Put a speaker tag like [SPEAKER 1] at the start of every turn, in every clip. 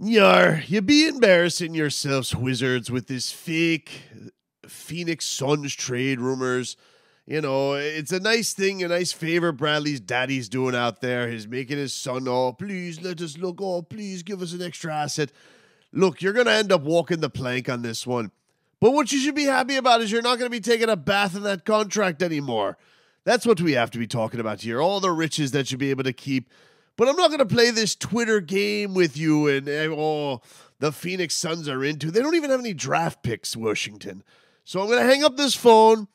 [SPEAKER 1] Yar, you be embarrassing yourselves, Wizards, with this fake Phoenix Suns trade rumors. You know, it's a nice thing, a nice favor Bradley's daddy's doing out there. He's making his son, oh, please let us look, oh, please give us an extra asset. Look, you're going to end up walking the plank on this one. But what you should be happy about is you're not going to be taking a bath in that contract anymore. That's what we have to be talking about here. All the riches that you'll be able to keep. But I'm not going to play this Twitter game with you and the Phoenix Suns are into. They don't even have any draft picks, Washington. So I'm going to hang up this phone.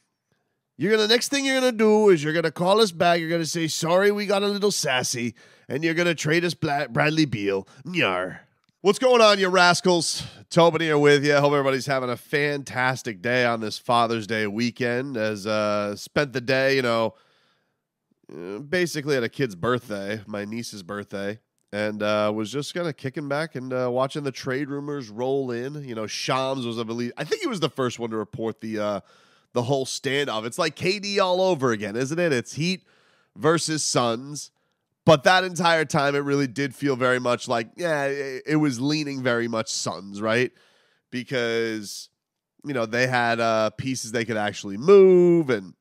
[SPEAKER 1] Next thing you're going to do is you're going to call us back. You're going to say, sorry, we got a little sassy. And you're going to trade us Bradley Beal. Nyar. What's going on, you rascals? Tobin here with you. Hope everybody's having a fantastic day on this Father's Day weekend. As spent the day, basically at a kid's birthday, my niece's birthday, and was just kind of kicking back and watching the trade rumors roll in. Shams was, I think he was the first one to report the whole standoff. It's like KD all over again, isn't it? It's Heat versus Suns. But that entire time, it really did feel very much like, it was leaning very much Suns, right? Because, they had pieces they could actually move, and,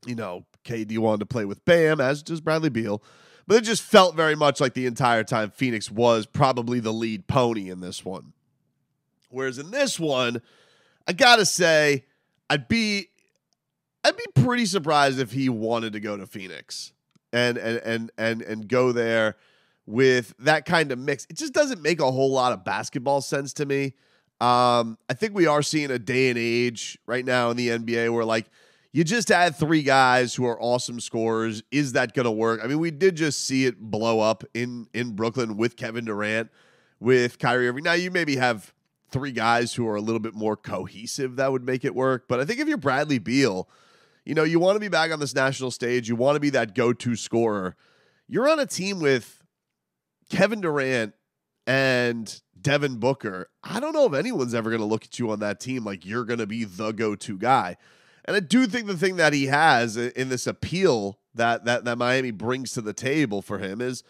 [SPEAKER 1] KD wanted to play with Bam, as does Bradley Beal. But it just felt very much like the entire time Phoenix was probably the lead pony in this one. Whereas in this one, I got to say, I'd be pretty surprised if he wanted to go to Phoenix. And go there with that kind of mix. It just doesn't make a whole lot of basketball sense to me. I think we are seeing a day and age right now in the NBA where, you just add three guys who are awesome scorers. Is that going to work? I mean, we did just see it blow up in Brooklyn with Kevin Durant, with Kyrie Irving. Now, you maybe have three guys who are a little bit more cohesive that would make it work. But I think if you're Bradley Beal, you want to be back on this national stage. You want to be that go-to scorer. You're on a team with Kevin Durant and Devin Booker. I don't know if anyone's ever going to look at you on that team like you're going to be the go-to guy. And I do think the thing that he has in this appeal that Miami brings to the table for him is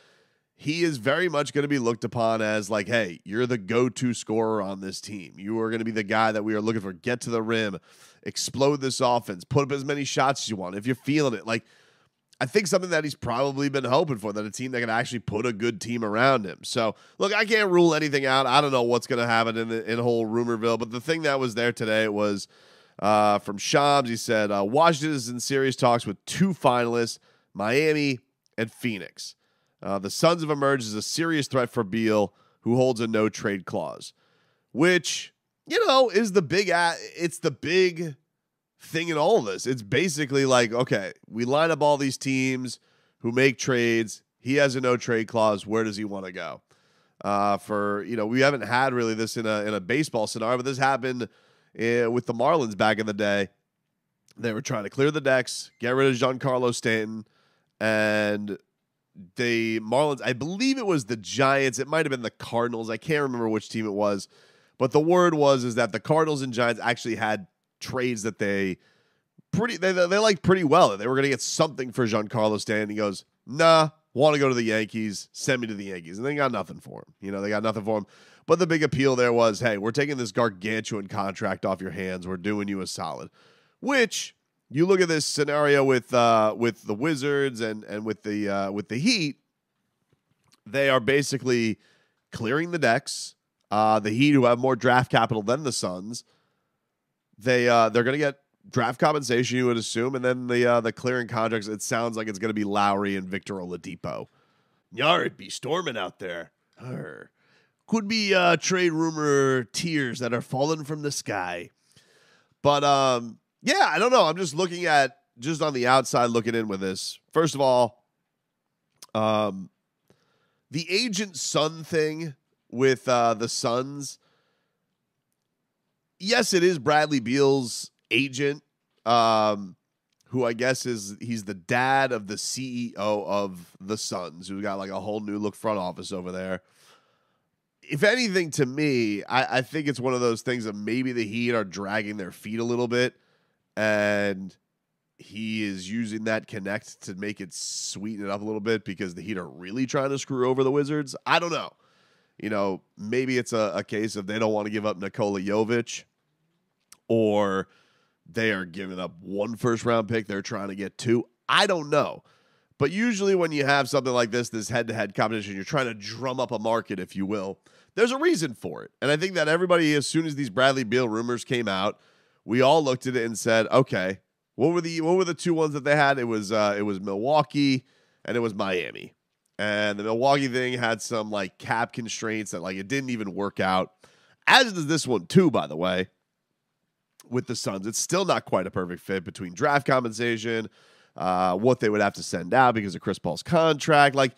[SPEAKER 1] he is very much going to be looked upon as like, hey, you're the go-to scorer on this team. You are going to be the guy that we are looking for. Get to the rim, explode this offense, put up as many shots as you want. If you're feeling it, I think something that he's probably been hoping for, that a team that can actually put a good team around him. So, look, I can't rule anything out. I don't know what's going to happen in whole Rumorville, but the thing that was there today was from Shams. He said, Washington is in serious talks with two finalists, Miami and Phoenix. The Suns have emerged as a serious threat for Beal, who holds a no-trade clause, which, is it's the big thing in all of this. It's basically like, okay, we line up all these teams who make trades. He has a no-trade clause. Where does he want to go? We haven't had really this in a baseball scenario, but this happened with the Marlins back in the day. They were trying to clear the decks, get rid of Giancarlo Stanton, and the Marlins, I believe it was the Giants. It might have been the Cardinals. I can't remember which team it was. But the word was that the Cardinals and Giants actually had trades that they liked pretty well. They were going to get something for Giancarlo Stanton. He goes, nah, want to go to the Yankees. Send me to the Yankees. And they got nothing for him. They got nothing for him. But the big appeal there was, hey, we're taking this gargantuan contract off your hands. We're doing you a solid. Which, you look at this scenario with the Wizards and with the Heat, they are basically clearing the decks. The Heat, who have more draft capital than the Suns, they're going to get draft compensation, you would assume, and then the clearing contracts. It sounds like it's going to be Lowry and Victor Oladipo. Yar, it'd be storming out there. Arr. Could be trade rumor tears that are falling from the sky. But I don't know. I'm just looking at, just on the outside looking in with this. First of all, the agent son thing with the Suns. Yes, it is Bradley Beal's agent, who I guess he's the dad of the CEO of the Suns, who's got a whole new look front office over there. If anything, to me, I think it's one of those things that maybe the Heat are dragging their feet a little bit, and he is using that connect to make it sweeten it up a little bit because the Heat are really trying to screw over the Wizards. I don't know. maybe it's a case of they don't want to give up Nikola Jovic, or they are giving up 1 first-round pick. They're trying to get 2. I don't know. But usually when you have something like this head-to-head competition, you're trying to drum up a market, if you will. There's a reason for it. And I think that everybody, as soon as these Bradley Beal rumors came out, we all looked at it and said, okay, what were the 2 ones that they had? It was Milwaukee and it was Miami. And the Milwaukee thing had some like cap constraints that like it didn't even work out. As does this one too, by the way, with the Suns. It's still not quite a perfect fit between draft compensation, what they would have to send out because of Chris Paul's contract. Like,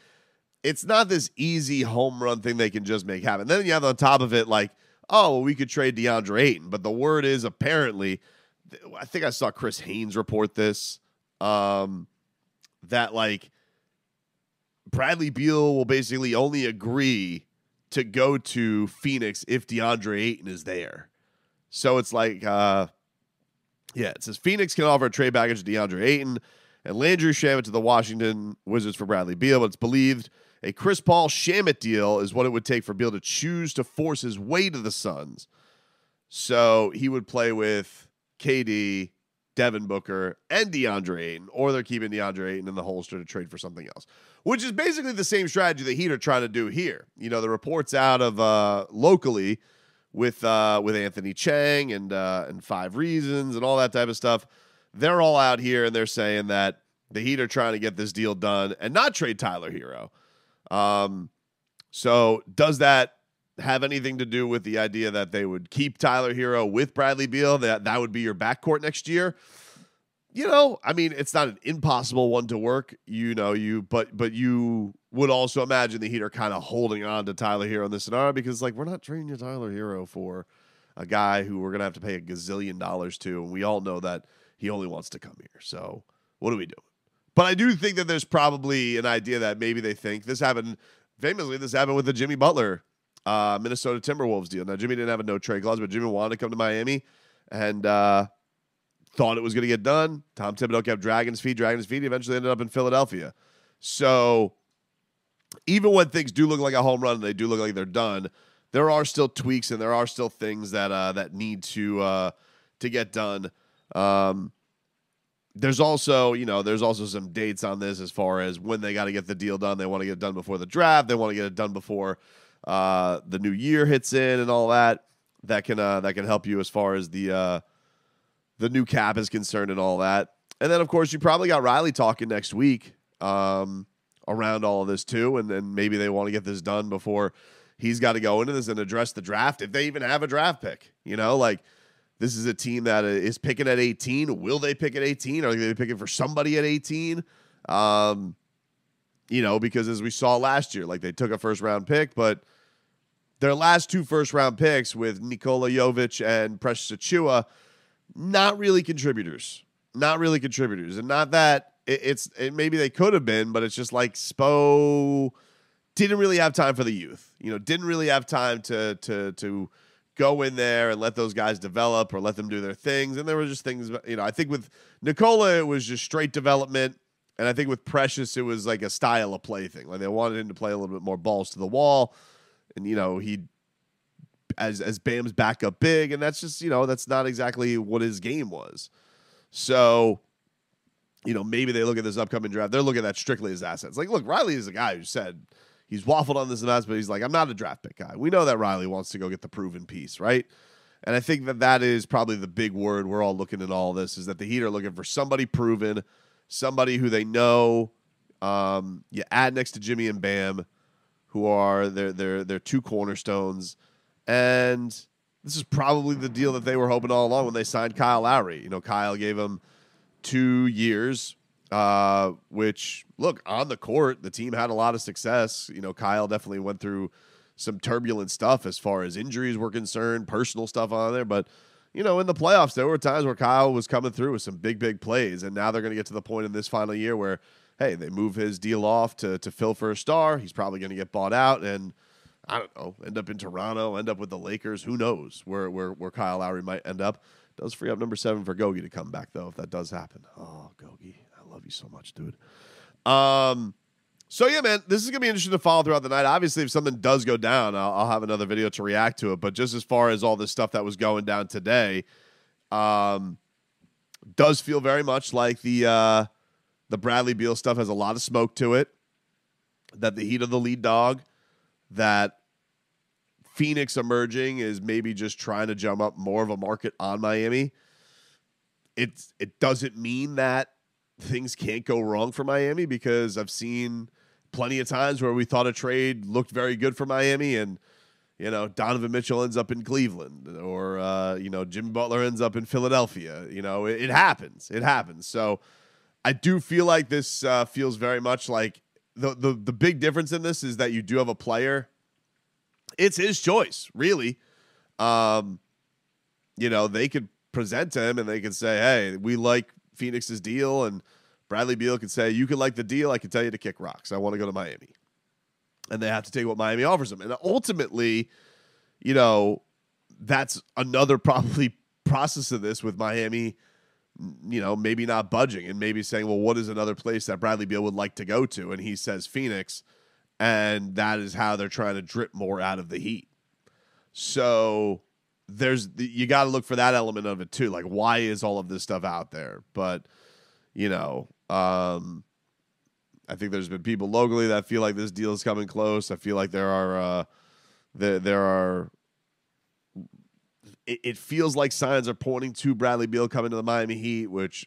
[SPEAKER 1] it's not this easy home run thing they can just make happen. Then you have on top of it, like, oh, well, we could trade DeAndre Ayton. But the word is apparently, I think I saw Chris Haynes report this, that like Bradley Beal will basically only agree to go to Phoenix if DeAndre Ayton is there. So it's like, it says Phoenix can offer a trade package to DeAndre Ayton and Landry Shamet to the Washington Wizards for Bradley Beal, but it's believed a Chris Paul Shamet deal is what it would take for Beal to choose to force his way to the Suns. So he would play with KD, Devin Booker, and DeAndre Ayton, or they're keeping DeAndre Ayton in the holster to trade for something else, which is basically the same strategy the Heat are trying to do here. The reports out of locally with Anthony Chang and 5 Reasons and all that type of stuff. They're all out here and they're saying that the Heat are trying to get this deal done and not trade Tyler Hero. So does that have anything to do with the idea that they would keep Tyler Hero with Bradley Beal? That would be your backcourt next year? It's not an impossible one to work, but you would also imagine the Heat are kind of holding on to Tyler Hero in this scenario because, like, we're not trading you Tyler Hero for a guy who we're going to have to pay $1 gazillion to, and we all know that he only wants to come here. So what are we doing? But I do think that there's probably an idea that maybe they think this happened with the Jimmy Butler Minnesota Timberwolves deal. Now, Jimmy didn't have a no-trade clause, but Jimmy wanted to come to Miami and thought it was going to get done. Tom Thibodeau kept dragging his feet. He eventually ended up in Philadelphia. So even when things do look like a home run and they do look like they're done, there are still tweaks and there are still things that need to get done. There's also some dates on this as far as when they got to get the deal done. They want to get it done before the draft. They want to get it done before the new year hits in and all that. That can help you as far as the new cap is concerned and all that. And then, of course, you probably got Riley talking next week around all of this too. And then maybe they want to get this done before he's got to go into this and address the draft, if they even have a draft pick. This is a team that is picking at 18. Will they pick at 18? Are they picking for somebody at 18? Because as we saw last year, like, they took a first-round pick, but their last 2 first-round picks with Nikola Jovic and Precious Achiuwa, not really contributors. And not that maybe they could have been, but it's just like Spo didn't really have time for the youth. Didn't really have time to go in there and let those guys develop or let them do their things. And there were just things, I think with Nikola, it was just straight development. And I think with Precious, it was like a style of play thing. Like, they wanted him to play a little bit more balls to the wall. And, he as Bam's backup big. And that's just, that's not exactly what his game was. So, maybe they look at this upcoming draft. They're looking at that strictly as assets. Like, look, Riley is a guy who said, he's waffled on this and that, but he's like, I'm not a draft pick guy. We know that Riley wants to go get the proven piece, right? And I think that is probably the big word we're all looking at all this, is that the Heat are looking for somebody proven, somebody who they know. You add next to Jimmy and Bam, who are their 2 cornerstones. And this is probably the deal that they were hoping all along when they signed Kyle Lowry. Kyle gave him 2 years. Which, look, on the court, the team had a lot of success. Kyle definitely went through some turbulent stuff as far as injuries were concerned, personal stuff on there. But, in the playoffs, there were times where Kyle was coming through with some big, big plays. And now they're going to get to the point in this final year where, hey, they move his deal off to fill for a star. He's probably going to get bought out and, I don't know, end up in Toronto, end up with the Lakers. Who knows where Kyle Lowry might end up. Does free up number 7 for Gogi to come back, though, if that does happen. Oh, Gogi. Love you so much, dude. So, yeah, man, this is going to be interesting to follow throughout the night. Obviously, if something does go down, I'll have another video to react to it. But just as far as all this stuff that was going down today, does feel very much like the Bradley Beal stuff has a lot of smoke to it, that the Heat are the lead dog, that Phoenix emerging is maybe just trying to jump up more of a market on Miami. It doesn't mean that things can't go wrong for Miami, because I've seen plenty of times where we thought a trade looked very good for Miami and, you know, Donovan Mitchell ends up in Cleveland, or, you know, Jimmy Butler ends up in Philadelphia. You know, it happens. It happens. So I do feel like this feels very much like the big difference in this is that you do have a player. It's his choice, really. You know, they could present to him and they could say, hey, we like Phoenix's deal, and Bradley Beal could say, you can like the deal, I can tell you to kick rocks. I want to go to Miami. And they have to take what Miami offers them. And ultimately, you know, that's another probably process of this with Miami, you know, maybe not budging and maybe saying, well, what is another place that Bradley Beal would like to go to? And he says Phoenix, and that is how they're trying to drip more out of the Heat. So you got to look for that element of it too. Like, why is all of this stuff out there? But, you know, I think there's been people locally that feel like this deal is coming close. I feel like there are it feels like signs are pointing to Bradley Beal coming to the Miami Heat, which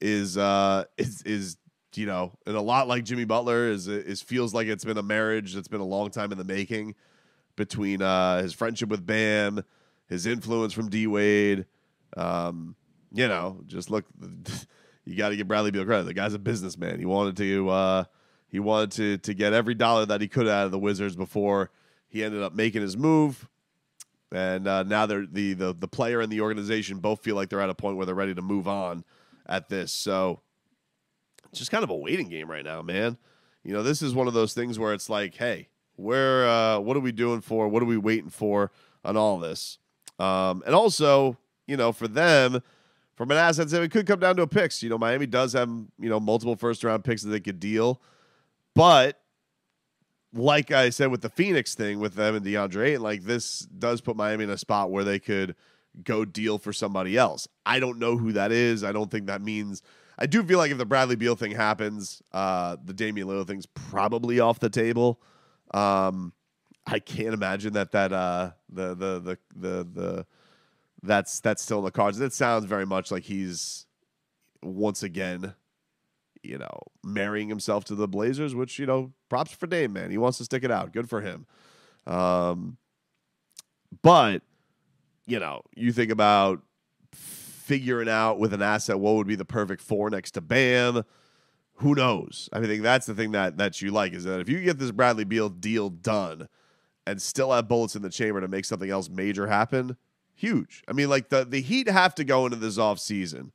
[SPEAKER 1] is you know, and a lot like Jimmy Butler is feels like it's been a marriage that's been a long time in the making between his friendship with Bam, his influence from D Wade. You know, just look, you got to give Bradley Beal credit. The guy's a businessman. He wanted to get every dollar that he could out of the Wizards before he ended up making his move. And now they're the player and the organization both feel like they're at a point where they're ready to move on at this. So it's just kind of a waiting game right now, man. You know, this is one of those things where it's like, hey, what are we doing for? What are we waiting for on all this? And also, you know, for them, from an asset side, it could come down to a picks. You know, Miami does have, you know, multiple first-round picks that they could deal. But like I said with the Phoenix thing with them and DeAndre Ayton, like, this does put Miami in a spot where they could go deal for somebody else. I don't know who that is. I don't think that means – I do feel like if the Bradley Beal thing happens, the Damian Lillard thing's probably off the table. I can't imagine that that's still in the cards. It sounds very much like he's once again, you know, marrying himself to the Blazers, which, you know, props for Dame, man. He wants to stick it out. Good for him. But, you know, you think about figuring out with an asset what would be the perfect four next to Bam. Who knows? I think that's the thing that you like, is that if you get this Bradley Beal deal done and still have bullets in the chamber to make something else major happen, huge. I mean, like, the Heat have to go into this offseason.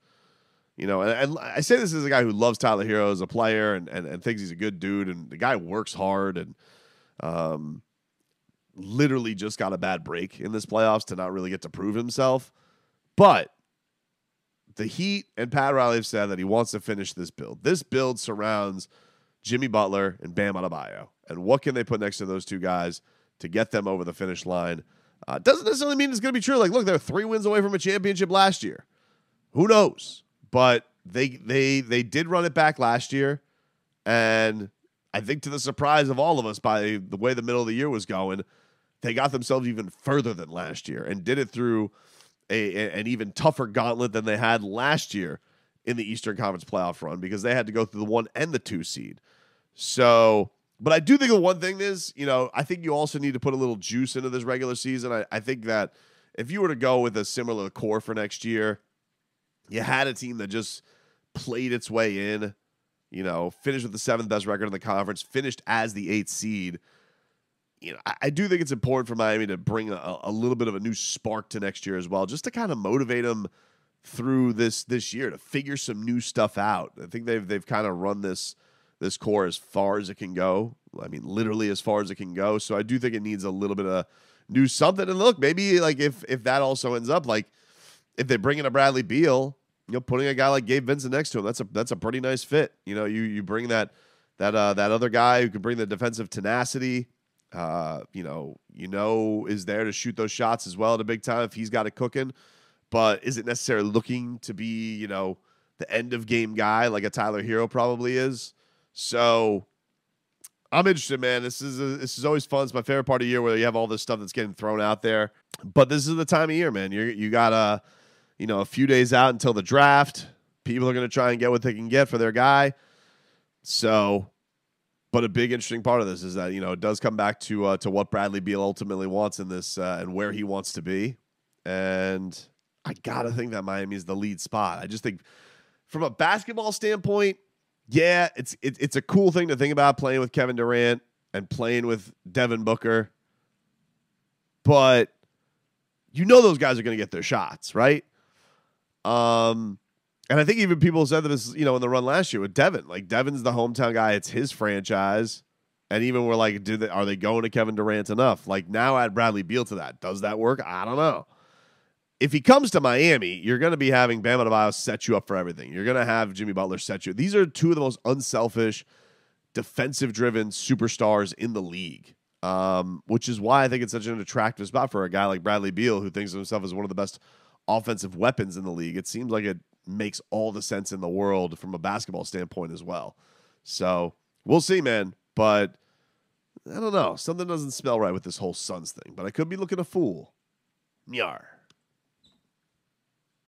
[SPEAKER 1] You know, and I say this as a guy who loves Tyler Hero as a player and thinks he's a good dude, and the guy works hard and literally just got a bad break in this playoffs to not really get to prove himself. But the Heat and Pat Riley have said that he wants to finish this build. This build surrounds Jimmy Butler and Bam Adebayo. And what can they put next to those two guys to get them over the finish line? Doesn't necessarily mean it's going to be true. Like, look, they're 3 wins away from a championship last year. Who knows? But they did run it back last year. And I think to the surprise of all of us, by the way the middle of the year was going, they got themselves even further than last year and did it through an even tougher gauntlet than they had last year in the Eastern Conference playoff run, because they had to go through the 1 and the 2 seed. So, but I do think the one thing is, you know, I think you also need to put a little juice into this regular season. I think that if you were to go with a similar core for next year, you had a team that just played its way in, you know, finished with the 7th best record in the conference, finished as the 8th seed. You know, I do think it's important for Miami to bring a little bit of a new spark to next year as well, just to kind of motivate them through this year, to figure some new stuff out. I think they've kind of run this core as far as it can go. I mean, literally as far as it can go. So I do think it needs a little bit of new something. And look, maybe like if that also ends up, like, if they bring in a Bradley Beal, you know, putting a guy like Gabe Vincent next to him, that's a pretty nice fit. You know, you bring that that other guy who can bring the defensive tenacity. Is there to shoot those shots as well at a big time if he's got it cooking, but isn't necessarily looking to be, the end of game guy like a Tyler Hero probably is. So I'm interested, man. This is always fun. It's my favorite part of the year where you have all this stuff that's getting thrown out there. But this is the time of year, man. You got a few days out until the draft. People are going to try and get what they can get for their guy. So, but a big interesting part of this is that, it does come back to what Bradley Beal ultimately wants in this and where he wants to be. And I got to think that Miami is the lead spot. I just think from a basketball standpoint, yeah, it's a cool thing to think about playing with Kevin Durant and playing with Devin Booker. But those guys are going to get their shots, right? And I think even people said this, in the run last year with Devin. Like, Devin's the hometown guy. It's his franchise. And even we're like, are they going to Kevin Durant enough? Like, now add Bradley Beal to that. Does that work? I don't know. If he comes to Miami, you're going to be having Bam Adebayo set you up for everything. You're going to have Jimmy Butler set you. These are two of the most unselfish, defensive-driven superstars in the league, which is why I think it's such an attractive spot for a guy like Bradley Beal, who thinks of himself as one of the best offensive weapons in the league. It seems like it makes all the sense in the world from a basketball standpoint as well. So we'll see, man. But I don't know. Something doesn't smell right with this whole Suns thing. But I could be looking a fool. Nyar.